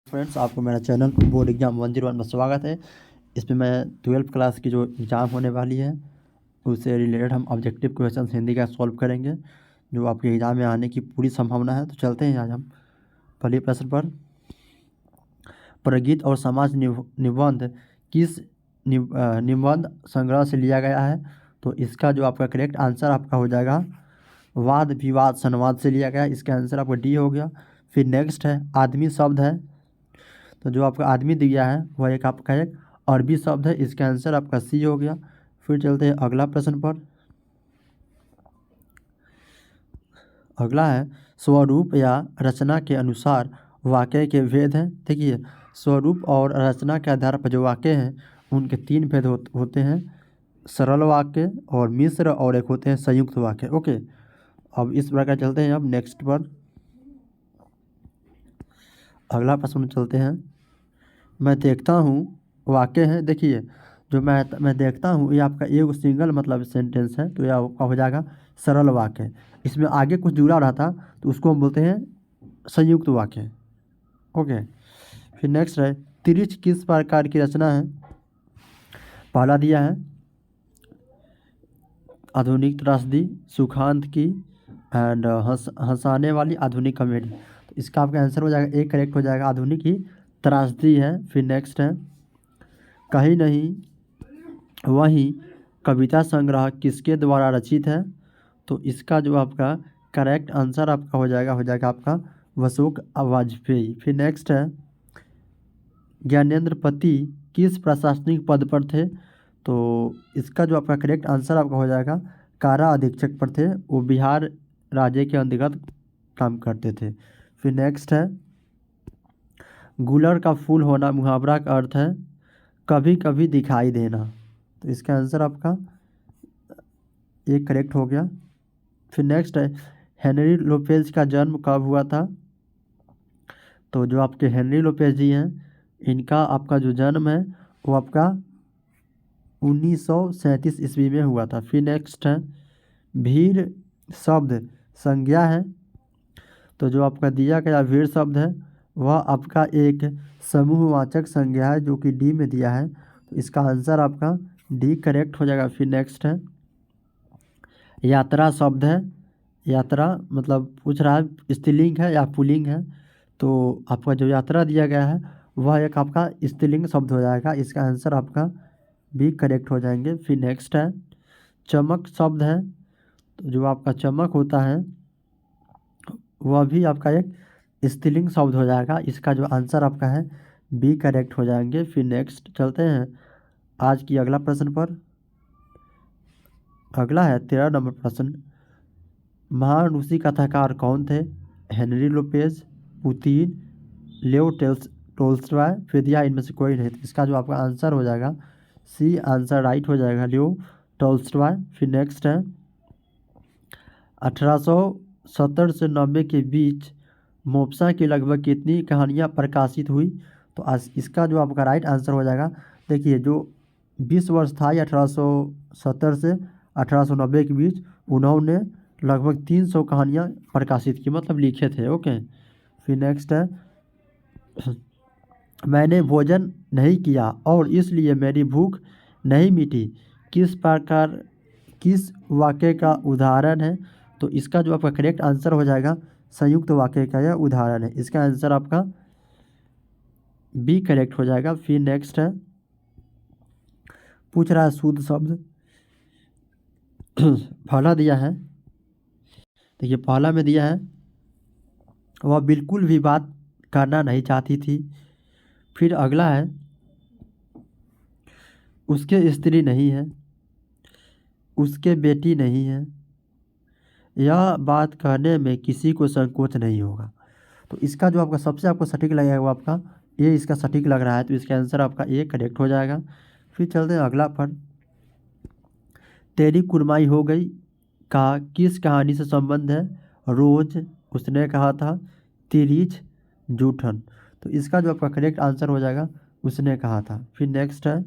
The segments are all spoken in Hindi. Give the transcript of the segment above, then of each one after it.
फ्रेंड्स, आपको मेरा चैनल बोर्ड एग्जाम 101 में स्वागत है। इसमें मैं 12th क्लास की जो एग्ज़ाम होने वाली है उससे रिलेटेड हम ऑब्जेक्टिव क्वेश्चन हिंदी का सॉल्व करेंगे जो आपके एग्ज़ाम में आने की पूरी संभावना है। तो चलते हैं आज हम पहले प्रश्न पर। प्रगीत और समाज निबंध किस निबंध संग्रह से लिया गया है? तो इसका जो आपका करेक्ट आंसर आपका हो जाएगा वाद विवाद संवाद से लिया गया। इसका आंसर आपका डी हो गया। फिर नेक्स्ट है आदमी शब्द है, तो जो आपका आदमी दिया है वह एक आपका एक अरबी शब्द है। इसका आंसर आपका सी हो गया। फिर चलते हैं अगला प्रश्न पर। अगला है स्वरूप या रचना के अनुसार वाक्य के भेद हैं। देखिए, स्वरूप और रचना के आधार पर जो वाक्य हैं उनके 3 भेद होते हैं, सरल वाक्य और मिश्र और एक होते हैं संयुक्त वाक्य। ओके, अब इस प्रकार चलते हैं। अब नेक्स्ट पर अगला प्रश्न चलते हैं। मैं देखता हूँ वाक्य है। देखिए, जो मैं देखता हूँ ये आपका एक सिंगल मतलब सेंटेंस है, तो यह आपका हो जाएगा सरल वाक्य। इसमें आगे कुछ जुड़ा रहा था तो उसको हम बोलते हैं संयुक्त वाक्य। ओके, फिर नेक्स्ट है तिरछ किस प्रकार की रचना है? पहला दिया है आधुनिक त्रासदी, सुखांत की एंड हंसाने वाली आधुनिक कॉमेडी। तो इसका आपका आंसर हो जाएगा एक करेक्ट हो जाएगा, आधुनिक ही त्रासदी है। फिर नेक्स्ट है कहीं नहीं वही कविता संग्रह किसके द्वारा रचित है? तो इसका जो आपका करेक्ट आंसर आपका हो जाएगा आपका अशोक वाजपेयी। फिर नेक्स्ट है ज्ञानेंद्र पति किस प्रशासनिक पद पर थे? तो इसका जो आपका करेक्ट आंसर आपका हो जाएगा कारा अधीक्षक पर थे, वो बिहार राज्य के अंतर्गत काम करते थे। फिर नेक्स्ट है गुलर का फूल होना मुहावरा का अर्थ है कभी कभी दिखाई देना। तो इसका आंसर आपका एक करेक्ट हो गया। फिर नेक्स्ट है हेनरी लोपेज का जन्म कब हुआ था? तो जो आपके हेनरी लोपेज जी हैं इनका आपका जो जन्म है वो आपका 1937 ईस्वी में हुआ था। फिर नेक्स्ट है भीड़ शब्द संज्ञा है, तो जो आपका दिया गया भीड़ शब्द है वह आपका एक समूहवाचक संज्ञा है जो कि डी में दिया है, तो इसका आंसर आपका डी करेक्ट हो जाएगा। फिर नेक्स्ट है यात्रा शब्द है, यात्रा मतलब पूछ रहा है स्त्रीलिंग है या पुल्लिंग है, तो आपका जो यात्रा दिया गया है वह एक आपका स्त्रीलिंग शब्द हो जाएगा। इसका आंसर आपका भी करेक्ट हो जाएंगे। फिर नेक्स्ट है चमक शब्द है, तो जो आपका चमक होता है वह भी आपका एक स्त्रीलिंग शब्द हो जाएगा। इसका जो आंसर आपका है बी करेक्ट हो जाएंगे। फिर नेक्स्ट चलते हैं आज की अगला प्रश्न पर। अगला है 13 नंबर प्रश्न। महान रूसी कथाकार कौन थे? हेनरी लोपेज, पुतिन, लेओ टोल्स्टॉय, फिदिया इनमें से कोई नहीं। तो इसका जो आपका आंसर हो जाएगा सी आंसर राइट हो जाएगा, लियो टोल्स्टॉय। फिर नेक्स्ट है 1870 से 90 के बीच मोप्सा की लगभग कितनी कहानियाँ प्रकाशित हुई? तो आज इसका जो आपका राइट आंसर हो जाएगा, देखिए जो 20 वर्ष था या 1870 से 1890 के बीच उन्होंने लगभग 300 कहानियाँ प्रकाशित की, मतलब लिखे थे। ओके, फिर नेक्स्ट है मैंने भोजन नहीं किया और इसलिए मेरी भूख नहीं मिटी किस प्रकार किस वाक्य का उदाहरण है? तो इसका जो आपका करेक्ट आंसर हो जाएगा संयुक्त वाक्य का यह उदाहरण है। इसका आंसर आपका बी करेक्ट हो जाएगा। फिर नेक्स्ट है पूछ रहा है शुद्ध शब्द पहला दिया है, देखिए पहला में दिया है वह बिल्कुल भी बात करना नहीं चाहती थी। फिर अगला है उसके स्त्री नहीं है, उसके बेटी नहीं है, यह बात कहने में किसी को संकोच नहीं होगा। तो इसका जो आपका सबसे आपको सटीक लगेगा वो आपका ये इसका सटीक लग रहा है, तो इसका आंसर आपका ए करेक्ट हो जाएगा। फिर चलते हैं अगला पर। तेरी कुरमाई हो गई का किस कहानी से संबंध है? रोज, उसने कहा था, तिरिच, जूठन। तो इसका जो आपका करेक्ट आंसर हो जाएगा उसने कहा था। फिर नेक्स्ट है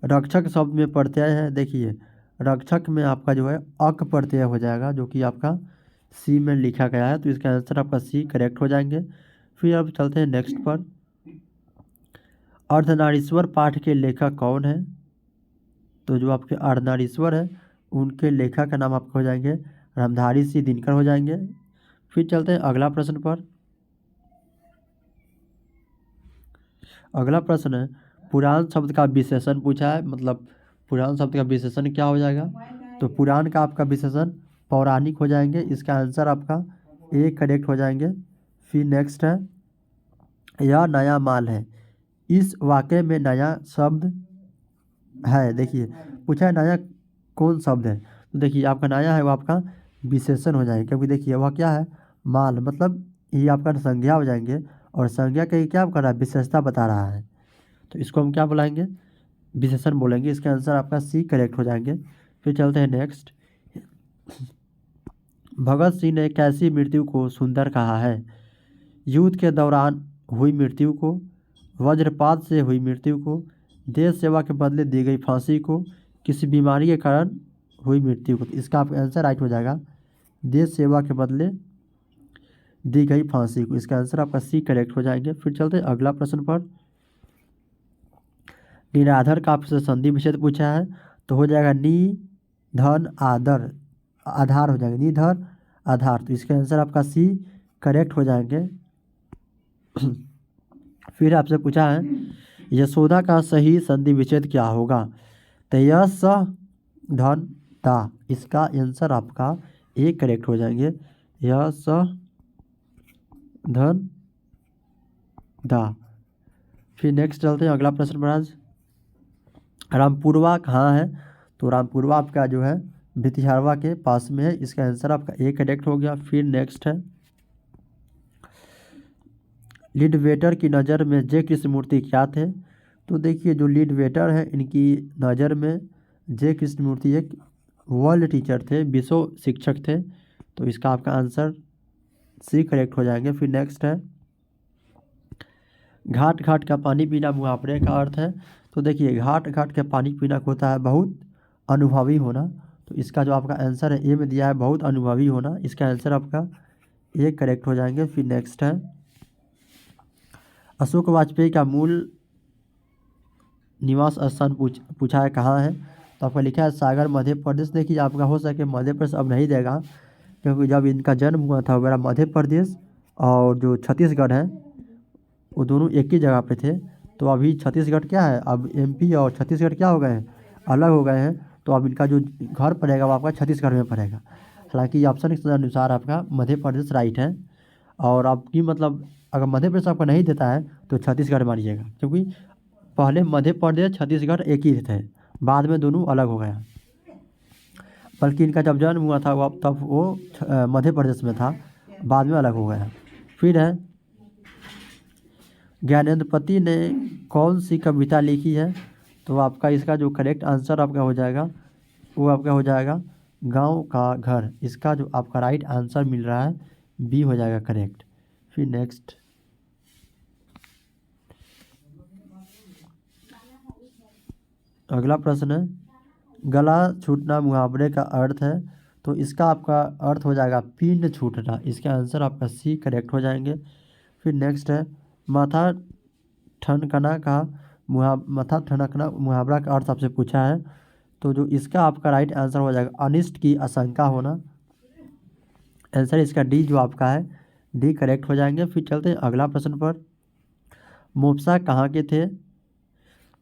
रक्षक शब्द में प्रत्यय है। देखिए रक्षक में आपका जो है अक प्रत्यय हो जाएगा जो कि आपका सी में लिखा गया है, तो इसका आंसर आपका सी करेक्ट हो जाएंगे। फिर अब चलते हैं नेक्स्ट पर। अर्धनारीश्वर पाठ के लेखक कौन है? तो जो आपके अर्धनारीश्वर है उनके लेखक का नाम आपको हो जाएंगे रामधारी सिंह दिनकर हो जाएंगे। फिर चलते हैं अगला प्रश्न पर। अगला प्रश्न है पुराण शब्द का विशेषण पूछा है, मतलब पुराण शब्द का विशेषण क्या हो जाएगा? तो पुराण का आपका विशेषण पौराणिक हो जाएंगे, इसका आंसर आपका ए करेक्ट हो जाएंगे। फिर नेक्स्ट है यह नया माल है, इस वाक्य में नया शब्द है। देखिए पूछा है नया कौन शब्द है, तो देखिए आपका नया है वो आपका विशेषण हो जाएगा, क्योंकि देखिए वह क्या है माल, मतलब ये आपका संज्ञा हो जाएंगे, और संज्ञा का ये क्या कर रहा है विशेषता बता रहा है, तो इसको हम क्या बुलाएंगे विशेषण बोलेंगे। इसका आंसर आपका सी करेक्ट हो जाएंगे। फिर चलते हैं नेक्स्ट। भगत सिंह ने कैसी मृत्यु को सुंदर कहा है? युद्ध के दौरान हुई मृत्यु को, वज्रपात से हुई मृत्यु को, देश सेवा के बदले दी गई फांसी को, किसी बीमारी के कारण हुई मृत्यु को। तो इसका आपका आंसर राइट हो जाएगा देश सेवा के बदले दी गई फांसी को। इसका आंसर आपका सी करेक्ट हो जाएंगे। फिर चलते हैं अगला प्रश्न पर। निराधर का आपसे संधि विच्छेद पूछा है, तो हो जाएगा नि धन आदर आधार हो जाएगा, निधर आधार, तो इसका आंसर आपका सी करेक्ट हो जाएंगे। फिर आपसे पूछा है यशोदा का सही संधि विच्छेद क्या होगा? तो यश धन दा, इसका आंसर आपका ए करेक्ट हो जाएंगे, यश धन दा। फिर नेक्स्ट चलते हैं अगला प्रश्न पर। आज रामपुरवा कहाँ है? तो रामपुरवा आपका जो है भितिहारवा के पास में है, इसका आंसर आपका ए करेक्ट हो गया। फिर नेक्स्ट है लिडवेटर की नज़र में जे कृष्णमूर्ति क्या थे? तो देखिए जो लिडवेटर है इनकी नज़र में जे कृष्णमूर्ति एक वर्ल्ड टीचर थे, विश्व शिक्षक थे, तो इसका आपका आंसर सी करेक्ट हो जाएंगे। फिर नेक्स्ट है घाट घाट का पानी पीना मुहावरे का अर्थ है, तो देखिए घाट घाट के पानी पीना होता है बहुत अनुभवी होना, तो इसका जो आपका आंसर है ए में दिया है बहुत अनुभवी होना, इसका आंसर आपका ए करेक्ट हो जाएंगे। फिर नेक्स्ट है अशोक वाजपेयी का मूल निवास स्थान पूछा है कहाँ है? तो आपका लिखा है सागर मध्य प्रदेश। देखिए आपका हो सके मध्य प्रदेश अब नहीं देगा, क्योंकि जब इनका जन्म हुआ था वगैरह मध्य प्रदेश और जो छत्तीसगढ़ है वो दोनों एक ही जगह पे थे, तो अभी छत्तीसगढ़ क्या है अब एमपी और छत्तीसगढ़ क्या हो गए हैं अलग हो गए हैं, तो अब इनका जो घर पड़ेगा वो आपका छत्तीसगढ़ में पड़ेगा। हालांकि ऑप्शन के अनुसार आपका मध्य प्रदेश राइट है, और आपकी मतलब अगर मध्य प्रदेश आपका नहीं देता है तो छत्तीसगढ़ मानिएगा, क्योंकि पहले मध्य प्रदेश छत्तीसगढ़ एक ही थे, बाद में दोनों अलग हो गया। बल्कि इनका जब जन्म हुआ था वो तब वो मध्य प्रदेश में था, बाद में अलग हो गया। फिर है ज्ञानेंद्रपति ने कौन सी कविता लिखी है? तो आपका इसका जो करेक्ट आंसर आपका हो जाएगा वो आपका हो जाएगा गांव का घर, इसका जो आपका राइट आंसर मिल रहा है बी हो जाएगा करेक्ट। फिर नेक्स्ट अगला प्रश्न है गला छूटना मुहावरे का अर्थ है, तो इसका आपका अर्थ हो जाएगा पिंड छूटना, इसका आंसर आपका सी करेक्ट हो जाएंगे। फिर नेक्स्ट है माथा ठनकना का माथा ठनकना मुहावरा का अर्थ आपसे पूछा है, तो जो इसका आपका राइट आंसर हो जाएगा अनिष्ट की आशंका होना, आंसर इसका डी जो आपका है डी करेक्ट हो जाएंगे। फिर चलते हैं अगला प्रश्न पर। मोपसा कहाँ के थे?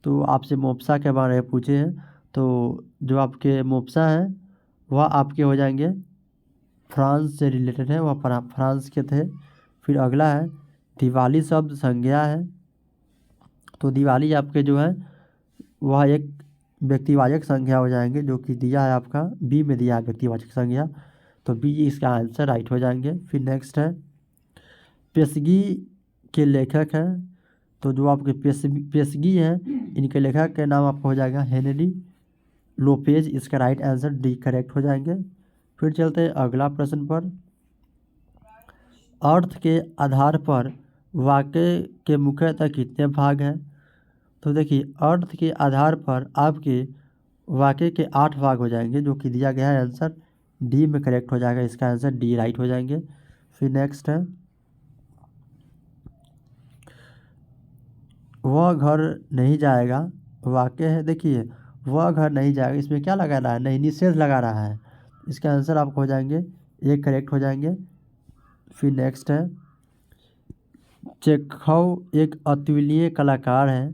तो आपसे मोपसा के बारे में पूछे हैं, तो जो आपके मोपसा हैं वह आपके हो जाएंगे फ्रांस से रिलेटेड है, वह फ्रांस के थे। फिर अगला है दिवाली शब्द संज्ञा है, तो दिवाली आपके जो है वह एक व्यक्तिवाचक संज्ञा हो जाएंगे, जो कि दिया है आपका बी में दिया है व्यक्तिवाचक संज्ञा, तो बी इसका आंसर राइट हो जाएंगे। फिर नेक्स्ट है पेशगी के लेखक हैं, तो जो आपके पेशगी हैं इनके लेखक के नाम आपका हो जाएगा हेनरी लोपेज, इसका राइट आंसर डी करेक्ट हो जाएंगे। फिर चलते हैं अगला प्रश्न पर। अर्थ के आधार पर वाक्य के मुख्यतः कितने भाग हैं? तो देखिए अर्थ के आधार पर आपके वाक्य के 8 भाग हो जाएंगे, जो कि दिया गया है आंसर डी में करेक्ट हो जाएगा, इसका आंसर डी राइट हो जाएंगे। फिर नेक्स्ट है, वह घर नहीं जाएगा, वाक्य है, देखिए वह घर नहीं जाएगा, इसमें क्या लगा रहा है, नहीं निषेध लगा रहा है, इसका आंसर आपको हो जाएंगे एक करेक्ट हो जाएंगे। फिर नेक्स्ट है, चेखव एक अतुलनीय कलाकार है,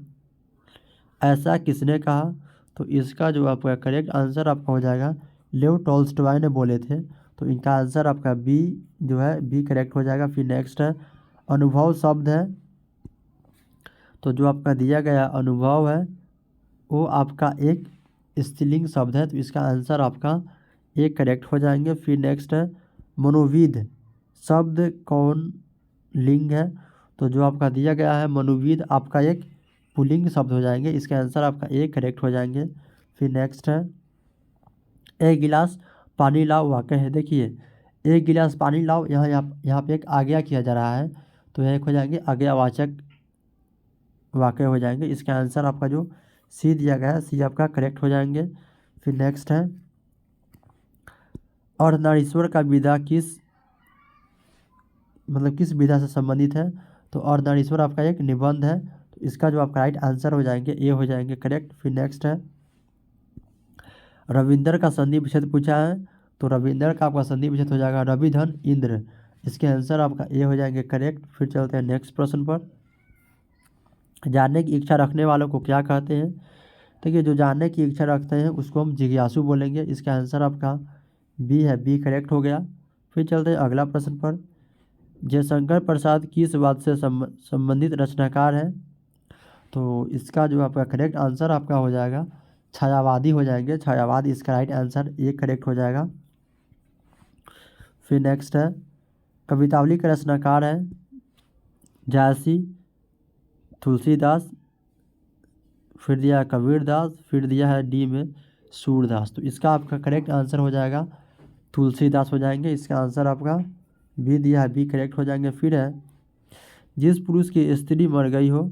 ऐसा किसने कहा, तो इसका जो आपका करेक्ट आंसर आपका हो जाएगा लेव टॉल्स्टॉय ने बोले थे, तो इनका आंसर आपका बी जो है बी करेक्ट हो जाएगा। फिर नेक्स्ट है, अनुभव शब्द है, तो जो आपका दिया गया अनुभव है वो आपका एक स्त्रीलिंग शब्द है, तो इसका आंसर आपका एक करेक्ट हो जाएंगे। फिर नेक्स्ट है, मनोविद शब्द कौन लिंग है, तो जो आपका दिया गया है मनोविद आपका एक पुल्लिंग शब्द हो जाएंगे, इसका आंसर आपका एक करेक्ट हो जाएंगे। फिर नेक्स्ट है, एक गिलास पानी लाओ, वाक्य है, देखिए एक गिलास पानी लाओ, यहाँ पे एक आज्ञा किया जा रहा है, तो यह एक हो जाएंगे आज्ञावाचक वाक्य हो जाएंगे, इसका आंसर आपका जो सी दिया गया है सी आपका करेक्ट हो जाएंगे। फिर नेक्स्ट है, अर्धनारीश्वर का विधा किस किस विधा से संबंधित है, तो अर्धनारीश्वर आपका एक निबंध है, तो इसका जो आपका राइट आंसर हो जाएंगे ए हो जाएंगे करेक्ट। फिर नेक्स्ट है, रविंद्र का संधि विच्छेद पूछा है, तो रविंद्र का आपका संधि विच्छेद हो जाएगा रविधन इंद्र, इसके आंसर आपका ए हो जाएंगे करेक्ट। फिर चलते हैं नेक्स्ट प्रश्न पर, जानने की इच्छा रखने वालों को क्या कहते हैं, देखिए जो जानने की इच्छा रखते हैं उसको हम जिज्ञासु बोलेंगे, इसका आंसर आपका बी है, बी करेक्ट हो गया। फिर चलते हैं अगला प्रश्न पर, जयशंकर प्रसाद किस बात से संबंधित रचनाकार है, तो इसका जो आपका करेक्ट आंसर आपका हो जाएगा छायावादी हो जाएंगे, छायावाद इसका राइट आंसर एक करेक्ट हो जाएगा। फिर नेक्स्ट है, कवितावली का रचनाकार है जायसी तुलसीदास, फिर दिया है कबीरदास, फिर दिया है डी में सूरदास, तो इसका आपका करेक्ट आंसर हो जाएगा तुलसीदास हो जाएंगे, इसका आंसर आपका बी दिया है, बी करेक्ट हो जाएंगे। फिर है, जिस पुरुष की स्त्री मर गई हो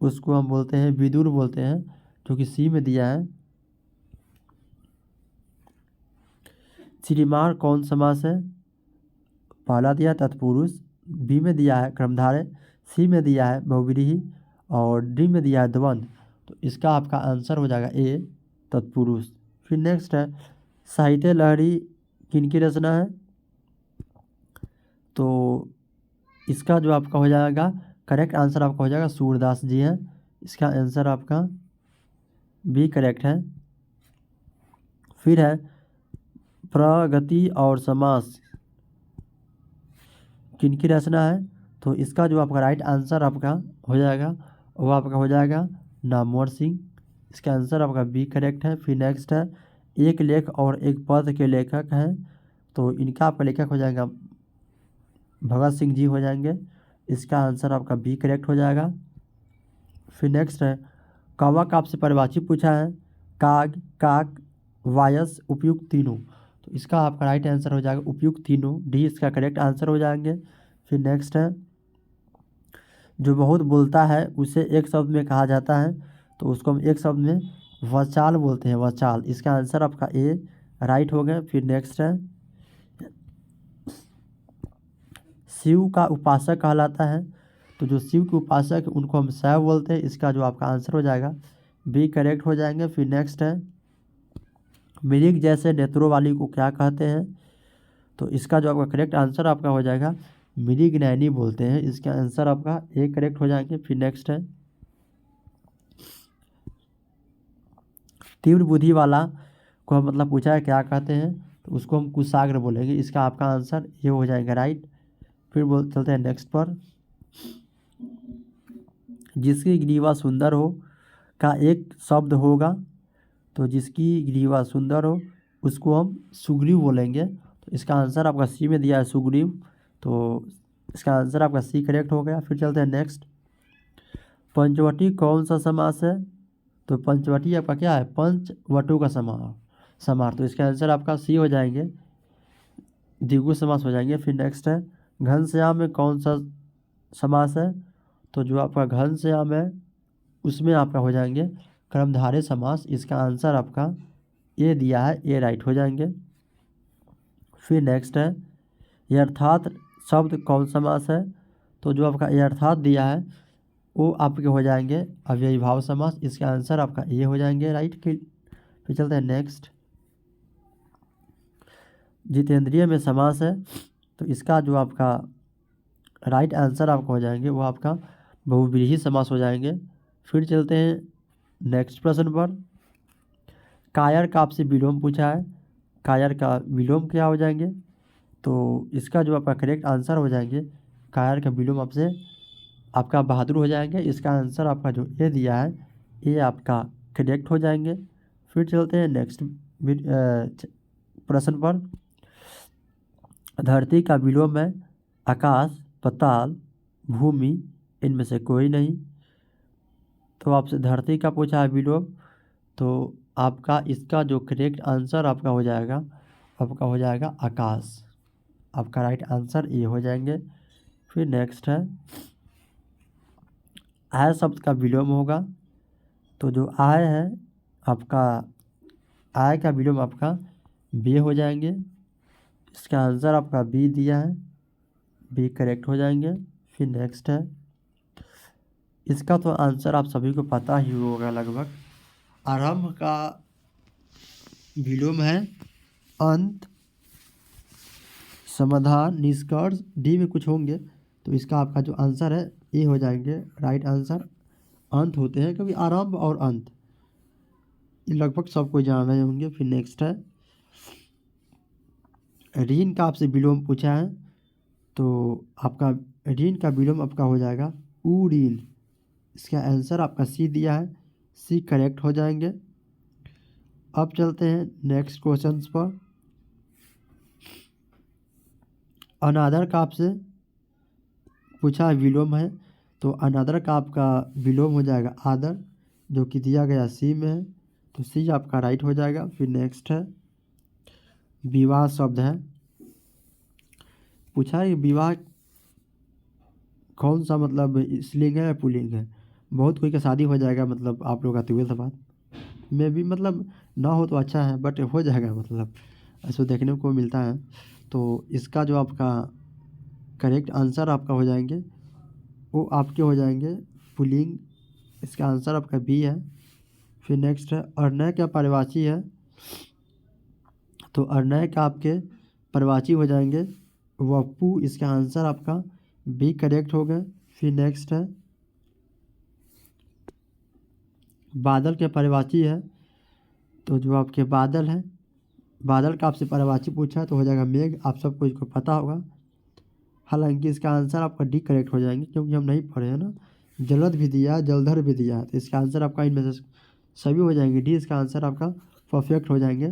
उसको हम बोलते हैं विदुर बोलते हैं, जो कि सी में दिया है। श्रीमार कौन समास है, पहला दिया तत्पुरुष, बी में दिया है कर्मधारय, सी में दिया है बहुव्रीहि और डी में दिया है द्वंद्व, तो इसका आपका आंसर हो जाएगा ए तत्पुरुष। फिर नेक्स्ट है, साहित्य लहरी किनकी रचना है, तो इसका जो आपका हो जाएगा करेक्ट आंसर आपका हो जाएगा सूरदास जी हैं, इसका आंसर आपका बी करेक्ट है। फिर है, प्रगति और समास किनकी रचना है, तो इसका जो आपका राइट आंसर आपका हो जाएगा वो आपका हो जाएगा नामवर सिंह, इसका आंसर आपका बी करेक्ट है। फिर नेक्स्ट है, एक लेख और एक पद के लेखक हैं, तो इनका आपका लेखक हो जाएगा भगत सिंह जी हो जाएंगे, इसका आंसर आपका बी करेक्ट हो जाएगा। फिर नेक्स्ट है, कौवा का आपसे परिभाषित पूछा है, काग काक वायस उपयुक्त तीनों, तो इसका आपका राइट आंसर हो जाएगा उपयुक्त तीनों, डी इसका करेक्ट आंसर हो जाएंगे। फिर नेक्स्ट है, जो बहुत बोलता है उसे एक शब्द में कहा जाता है, तो उसको हम एक शब्द में वचाल बोलते हैं, वचाल, इसका आंसर आपका ए राइट हो गया। फिर नेक्स्ट है, शिव का उपासक कहलाता है, तो जो शिव के उपासक उनको हम शैव बोलते हैं, इसका जो आपका आंसर हो जाएगा बी करेक्ट हो जाएंगे। फिर नेक्स्ट है, मृग जैसे नेत्रों वाली को क्या कहते हैं, तो इसका जो आपका करेक्ट आंसर आपका हो जाएगा मृगनयनी बोलते हैं, इसका आंसर आपका ए करेक्ट हो जाएंगे। फिर नेक्स्ट है, तीव्र बुद्धि वाला को हम पूछा है क्या कहते हैं, तो उसको हम कुशाग्र बोलेंगे, इसका आपका आंसर ये हो जाएगा राइट। फिर चलते हैं नेक्स्ट पर, जिसकी ग्रीवा सुंदर हो का एक शब्द होगा, तो जिसकी ग्रीवा सुंदर हो उसको हम सुग्रीव बोलेंगे, तो इसका आंसर आपका सी में दिया है सुग्रीव, तो इसका आंसर आपका सी करेक्ट हो गया। फिर चलते हैं नेक्स्ट, पंचवटी कौन सा समास है, तो पंचवटी आपका क्या है, पंचवटों का समार, तो इसका आंसर आपका सी हो जाएंगे, द्विगु समास हो जाएंगे। फिर नेक्स्ट है, घनश्याम में कौन सा समास है, तो जो आपका घनश्याम है उसमें आपका हो जाएंगे कर्मधारय समास, इसका आंसर आपका ए दिया है, ए राइट हो जाएंगे। फिर नेक्स्ट है यथार्थ शब्द कौन समास है, तो जो आपका यथार्थ दिया है वो आपके हो जाएंगे अव्ययी भाव समास। इसका आंसर आपका ये हो जाएंगे राइट। फिर चलते हैं नेक्स्ट। जितेंद्रिय में समास है, तो इसका जो आपका राइट आंसर आपका हो जाएंगे वो आपका बहुव्रीहि समास हो जाएंगे। फिर चलते हैं नेक्स्ट प्रश्न पर। कायर का आपसे विलोम पूछा है, कायर का विलोम क्या हो जाएंगे, तो इसका जो आपका करेक्ट आंसर हो जाएंगे कायर का विलोम आपसे आपका बहादुर हो जाएंगे। इसका आंसर आपका जो ये दिया है ये आपका करेक्ट हो जाएंगे। फिर चलते हैं नेक्स्ट प्रश्न पर। धरती का विलोम है आकाश, पाताल, भूमि, इनमें से कोई नहीं। तो आपसे धरती का पूछा है विलोम, तो आपका इसका जो करेक्ट आंसर आपका हो जाएगा आकाश। आपका राइट आंसर ये हो जाएंगे। फिर नेक्स्ट है आय शब्द का विलोम होगा, तो जो आय है आपका आय का विलोम आपका बी हो जाएंगे। इसका आंसर आपका बी दिया है, बी करेक्ट हो जाएंगे। फिर नेक्स्ट है इसका तो आंसर आप सभी को पता ही होगा लगभग। आरंभ का विलोम है अंत, समाधान, निष्कर्ष, डी में कुछ होंगे, तो इसका आपका जो आंसर है ये हो जाएंगे राइट आंसर। अंत होते हैं क्योंकि आरंभ और अंत ये लगभग सबको जान रहे होंगे। फिर नेक्स्ट है ऋण का आपसे विलोम पूछा है, तो आपका ऋण का विलोम आपका हो जाएगा ऋण। इसका आंसर आपका सी दिया है, सी करेक्ट हो जाएंगे। अब चलते हैं नेक्स्ट क्वेश्चंस पर। अनादर का आपसे पूछा है विलोम है, तो अनादर का आपका विलोम हो जाएगा आदर, जो कि दिया गया सी में है, तो सी आपका राइट हो जाएगा। फिर नेक्स्ट है विवाह शब्द है, पूछा है विवाह कौन सा मतलब स्त्रीलिंग है या पुल्लिंग है। बहुत कोई का शादी हो जाएगा मतलब आप लोग का ट्वेल्थ बाद में भी मतलब ना हो तो अच्छा है, बट हो जाएगा मतलब ऐसा देखने को मिलता है। तो इसका जो आपका करेक्ट आंसर आपका हो जाएंगे वो आपके हो जाएंगे पुल्लिंग। इसका आंसर आपका बी है। फिर नेक्स्ट है अर्नय क्या परिवाची है, तो अर्नय का आपके परिवाची हो जाएंगे वप्पू। इसका आंसर आपका बी करेक्ट हो गए। फिर नेक्स्ट है बादल के परिवाची है, तो जो आपके बादल है बादल का आपसे परिवाची पूछा है तो हो जाएगा मेघ। आप सबको इसको पता होगा, हालांकि इसका आंसर आपका डी करेक्ट हो जाएंगे क्योंकि हम नहीं पढ़े हैं ना। जलद भी दिया है, जलधर भी दिया है, तो इसका आंसर आपका इनमें से सभी हो जाएंगे। डी इसका आंसर आपका परफेक्ट हो जाएंगे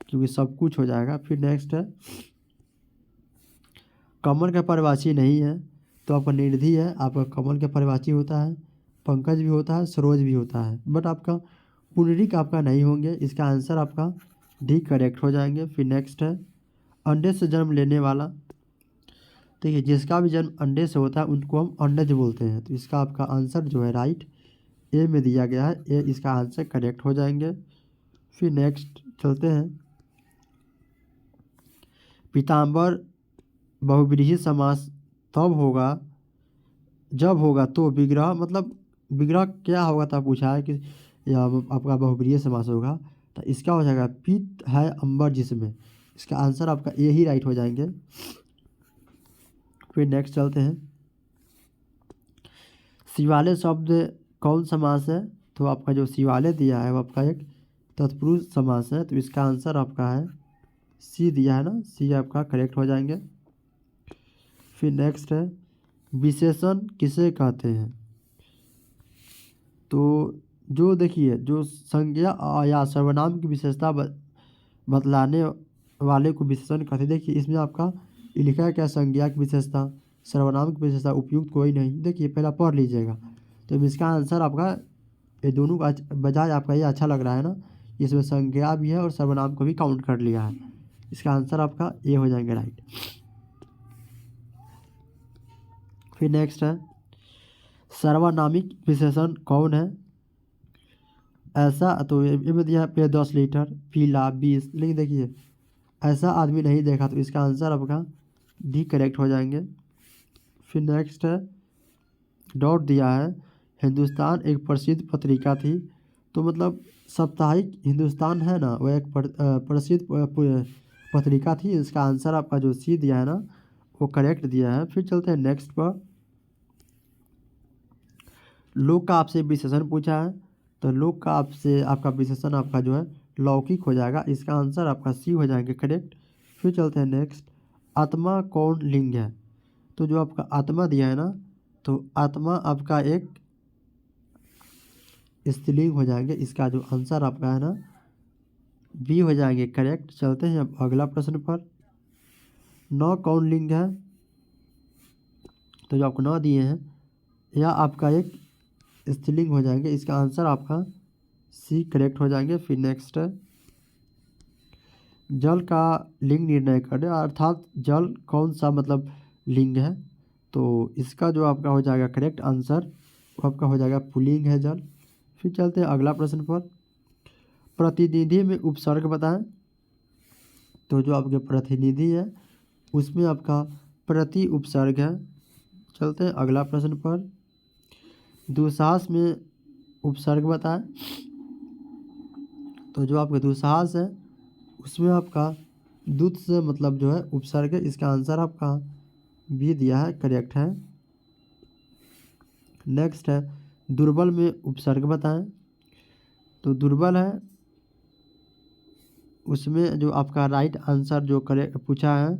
क्योंकि सब कुछ हो जाएगा। फिर नेक्स्ट है कमल का परिवाची नहीं है, तो आपका निधि है, आपका कमल का परिवाची होता है, पंकज भी होता है, सरोज भी होता है, बट आपका पुंडरीक आपका नहीं होंगे। इसका आंसर आपका डी करेक्ट हो जाएंगे। फिर नेक्स्ट है अंडे से जन्म लेने वाला, देखिए जिसका भी जन्म अंडे से होता है उनको हम अंडज बोलते हैं, तो इसका आपका आंसर जो है राइट ए में दिया गया है, ए इसका आंसर करेक्ट हो जाएंगे। फिर नेक्स्ट चलते हैं पीताम्बर बहुव्रीहि समास तब होगा जब होगा तो विग्रह मतलब विग्रह क्या होगा था पूछा है कि या आपका बहुव्रीहि समास होगा, तो इसका हो जाएगा पीत है अंबर जिसमें। इसका आंसर आपका ए ही राइट हो जाएंगे। फिर नेक्स्ट चलते हैं शिवालय शब्द कौन समास है, तो आपका जो शिवालय दिया है वो आपका एक तत्पुरुष समास है, तो इसका आंसर आपका है सी दिया है ना, सी आपका करेक्ट हो जाएंगे। फिर नेक्स्ट है विशेषण किसे कहते हैं, तो जो देखिए जो संज्ञा या सर्वनाम की विशेषता बतलाने वाले को विशेषण कहते हैं। देखिए इसमें आपका लिखा है क्या संज्ञा की विशेषता सर्वनाम की विशेषता उपयुक्त कोई नहीं, देखिए पहला पढ़ लीजिएगा। तो इसका आंसर आपका ये दोनों का बजाय आपका ये अच्छा लग रहा है ना, इसमें संज्ञा भी है और सर्वनाम को भी काउंट कर लिया है। इसका आंसर आपका ए हो जाएंगे राइट। फिर नेक्स्ट है सर्वनामिक विशेषण कौन है ऐसा, तो ये में दिया पे 10 लीटर, पीला 20, लेकिन देखिए ऐसा आदमी नहीं देखा, तो इसका आंसर आपका डी करेक्ट हो जाएंगे। फिर नेक्स्ट है, डॉट दिया है, हिंदुस्तान एक प्रसिद्ध पत्रिका थी। तो मतलब साप्ताहिक हिंदुस्तान है ना, वह एक प्रसिद्ध पत्रिका थी। इसका आंसर आपका जो सी दिया है ना, वो करेक्ट दिया है। फिर चलते हैं नेक्स्ट पर। लोक का आपसे विशेषण पूछा है, तो लोक का आपसे आपका विशेषण आपका जो है लौकिक हो जाएगा। इसका आंसर आपका सी हो जाएंगे करेक्ट। फिर चलते हैं नेक्स्ट, आत्मा कौन लिंग है। तो जो आपका आत्मा दिया है ना, तो आत्मा आपका एक स्त्रीलिंग हो जाएंगे। इसका जो आंसर आपका है ना, बी हो जाएंगे करेक्ट। चलते हैं अब अगला प्रश्न पर। नौ कौन लिंग है। तो जो आपको 9 दिए हैं, यह आपका एक स्त्रीलिंग हो जाएंगे। इसका आंसर आपका सी करेक्ट हो जाएंगे। फिर नेक्स्ट है, जल का लिंग निर्णय करें, अर्थात जल कौन सा मतलब लिंग है। तो इसका जो आपका हो जाएगा करेक्ट आंसर, वो आपका हो जाएगा पुल्लिंग है जल। फिर चलते हैं अगला प्रश्न पर। प्रतिनिधि में उपसर्ग बताएं। तो जो आपके प्रतिनिधि है, उसमें आपका प्रति उपसर्ग है। चलते हैं अगला प्रश्न पर। दुसाहस में उपसर्ग बताएं। तो जो आपका दुसाहस है, उसमें आपका दूत से मतलब जो है उपसर्ग है। इसका आंसर आपका बी दिया है करेक्ट है। नेक्स्ट है, दुर्बल में उपसर्ग बताएं। तो दुर्बल है, उसमें जो आपका राइट आंसर जो करेक्ट पूछा है,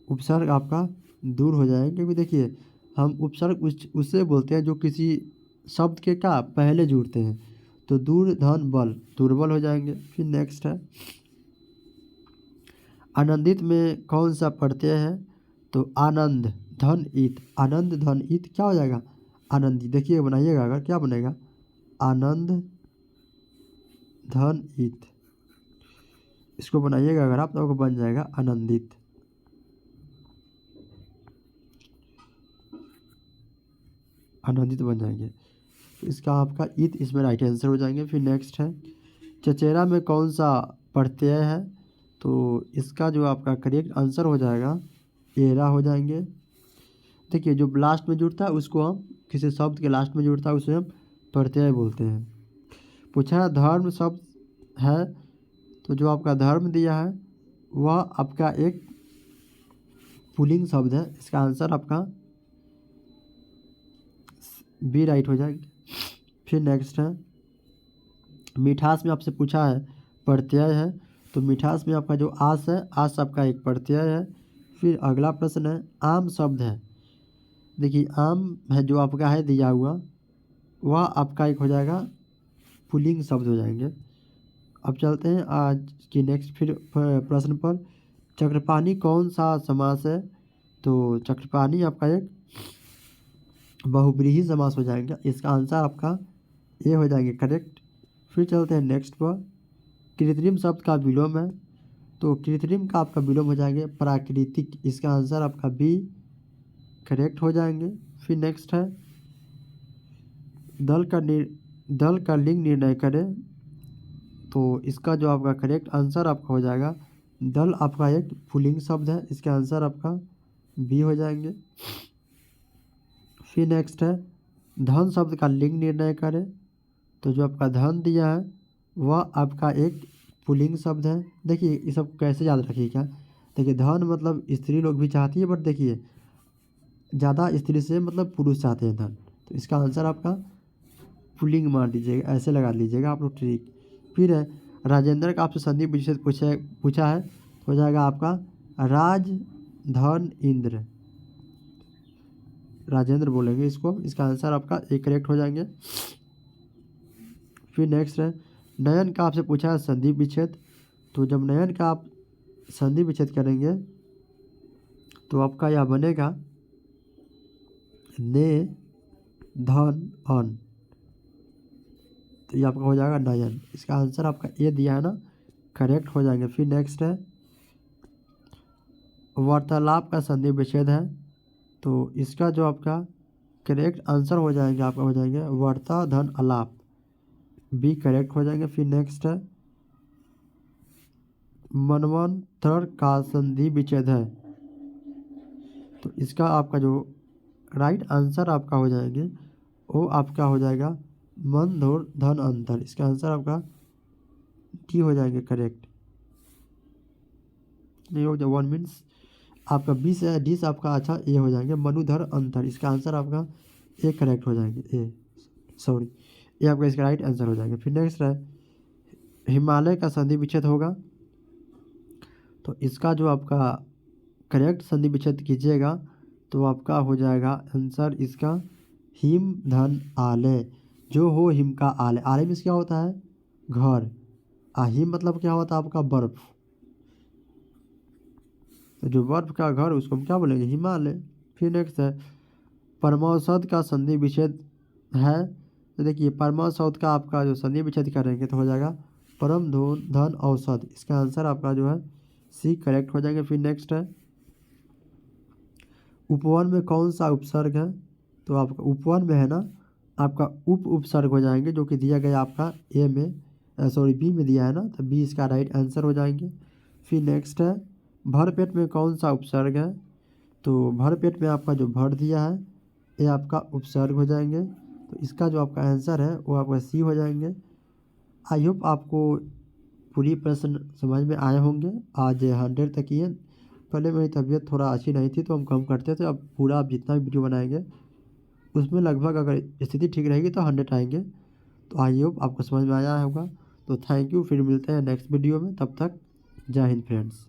उपसर्ग आपका दूर हो जाएगा। क्योंकि देखिए, हम उपसर्ग उससे बोलते हैं जो किसी शब्द के का पहले जुड़ते हैं। तो दूर धन बल, दुर्बल हो जाएंगे। फिर नेक्स्ट है, आनंदित में कौन सा प्रत्यय है। तो आनंद धन ईत, आनंद धन ईत क्या हो जाएगा, आनंदी। देखिए बनाइएगा, अगर क्या बनेगा, आनंद धन ईत। इसको बनाइएगा अगर आप, तो आपको बन जाएगा आनंदित। आनंदित बन जाएंगे। तो इसका आपका ईत इसमें राइट आंसर हो जाएंगे। फिर नेक्स्ट है, चचेरा में कौन सा प्रत्यय है। तो इसका जो आपका करेक्ट आंसर हो जाएगा एरा हो जाएंगे। देखिए, जो लास्ट में जुड़ता है उसको हम, किसी शब्द के लास्ट में जुड़ता है उसे हम प्रत्यय बोलते हैं। पूछा है धर्म शब्द है। तो जो आपका धर्म दिया है, वह आपका एक पुल्लिंग शब्द है। इसका आंसर आपका बी राइट हो जाएगा। फिर नेक्स्ट है, मिठास में आपसे पूछा है प्रत्यय है। तो मिठास में आपका जो आस है, आस आपका एक प्रत्यय है। फिर अगला प्रश्न है, आम शब्द है। देखिए, आम है जो आपका है दिया हुआ, वह आपका एक हो जाएगा पुल्लिंग शब्द हो जाएंगे। अब चलते हैं आज की नेक्स्ट फिर प्रश्न पर। चक्रपाणी कौन सा समास है। तो चक्रपाणी आपका एक बहुब्रीहि समास हो जाएगा। इसका आंसर आपका ए हो जाएंगे करेक्ट। फिर चलते हैं नेक्स्ट पर। कृत्रिम शब्द का विलोम है। तो कृत्रिम का आपका विलोम हो जाएंगे प्राकृतिक। इसका आंसर आपका बी करेक्ट हो जाएंगे। फिर नेक्स्ट है, दल का लिंग निर्णय करें। तो इसका जो आपका करेक्ट आंसर आपका हो जाएगा, दल आपका एक पुल्लिंग शब्द है। इसका आंसर आपका बी हो जाएंगे। फिर नेक्स्ट है, धन शब्द का लिंग निर्णय करें। तो जो आपका धन दिया है, वह आपका एक पुल्लिंग शब्द है। देखिए, ये सब कैसे याद रखिएगा। देखिए, धन मतलब स्त्री लोग भी चाहती है, बट देखिए ज़्यादा स्त्री से मतलब पुरुष चाहते हैं धन। तो इसका आंसर आपका पुल्लिंग मार दीजिएगा, ऐसे लगा लीजिएगा आप लोग ट्रिक। फिर है, राजेंद्र का आपसे संधि विच्छेद पूछा है। हो जाएगा आपका राज धन इंद्र, राजेंद्र बोलेंगे इसको। इसका आंसर आपका एक करेक्ट हो जाएंगे। फिर नेक्स्ट है, नयन का आपसे पूछा है संधि विच्छेद। तो जब नयन का आप संधि विच्छेद करेंगे, तो आपका यह बनेगा ने धन अन। तो ये आपका हो जाएगा नयन। इसका आंसर आपका ए दिया है ना, करेक्ट हो जाएंगे। फिर नेक्स्ट है, वार्तालाप का संधि विच्छेद है। तो इसका जो आपका करेक्ट आंसर हो जाएंगे, आपका हो जाएंगे वार्ता धन अलाप, बी करेक्ट हो जाएंगे। फिर नेक्स्ट है, मनवंतर का संधि विच्छेद है। तो इसका आपका जो राइट आंसर आपका हो जाएंगे वो आपका हो जाएगा मन धोर धन अंतर। इसका आंसर आपका टी हो जाएंगे करेक्ट। नहीं हो जाए 1 मीन्स आपका 20 है, 20 आपका अच्छा ए हो जाएंगे मनुधर अंतर। इसका आंसर आपका ए करेक्ट हो जाएंगे ए सॉरी ये आपका इसका राइट आंसर हो जाएगा। फिर नेक्स्ट है हिमालय का संधि विच्छेद होगा। तो इसका जो आपका करेक्ट संधि विच्छेद कीजिएगा तो आपका हो जाएगा आंसर इसका हिम धन आलय। जो हो हिम का आलय, आलय में क्या होता है घर, हिम मतलब क्या होता है आपका बर्फ। तो जो बर्फ का घर उसको हम क्या बोलेंगे हिमालय। फिर नेक्स्ट है परमौषध का संधि विच्छेद है। तो देखिए परमौषध का आपका जो संधि विच्छेद करेंगे तो हो जाएगा परम धन औषध। इसका आंसर आपका जो है सी करेक्ट हो जाएगा। फिर नेक्स्ट है उपवन में कौन सा उपसर्ग है। तो आपका उपवन में है ना आपका उपसर्ग हो जाएंगे जो कि दिया गया आपका ए में सॉरी बी में दिया है ना, तो बी इसका राइट आंसर हो जाएंगे। फिर नेक्स्ट है भरपेट में कौन सा उपसर्ग है। तो भरपेट में आपका जो भर दिया है ये आपका उपसर्ग हो जाएंगे। तो इसका जो आपका आंसर है वो आपका सी हो जाएंगे। आई होप आपको पूरी प्रश्न समझ में आए होंगे। आज 100 तक ही है। पहले मेरी तबीयत थोड़ा अच्छी नहीं थी तो हम कम करते थे, अब पूरा आप जितना भी वीडियो बनाएंगे उसमें लगभग अगर स्थिति ठीक रहेगी तो 100 आएंगे। तो आई होप आपको समझ में आया होगा। तो थैंक यू, फिर मिलते हैं नेक्स्ट वीडियो में, तब तक जय हिंद फ्रेंड्स।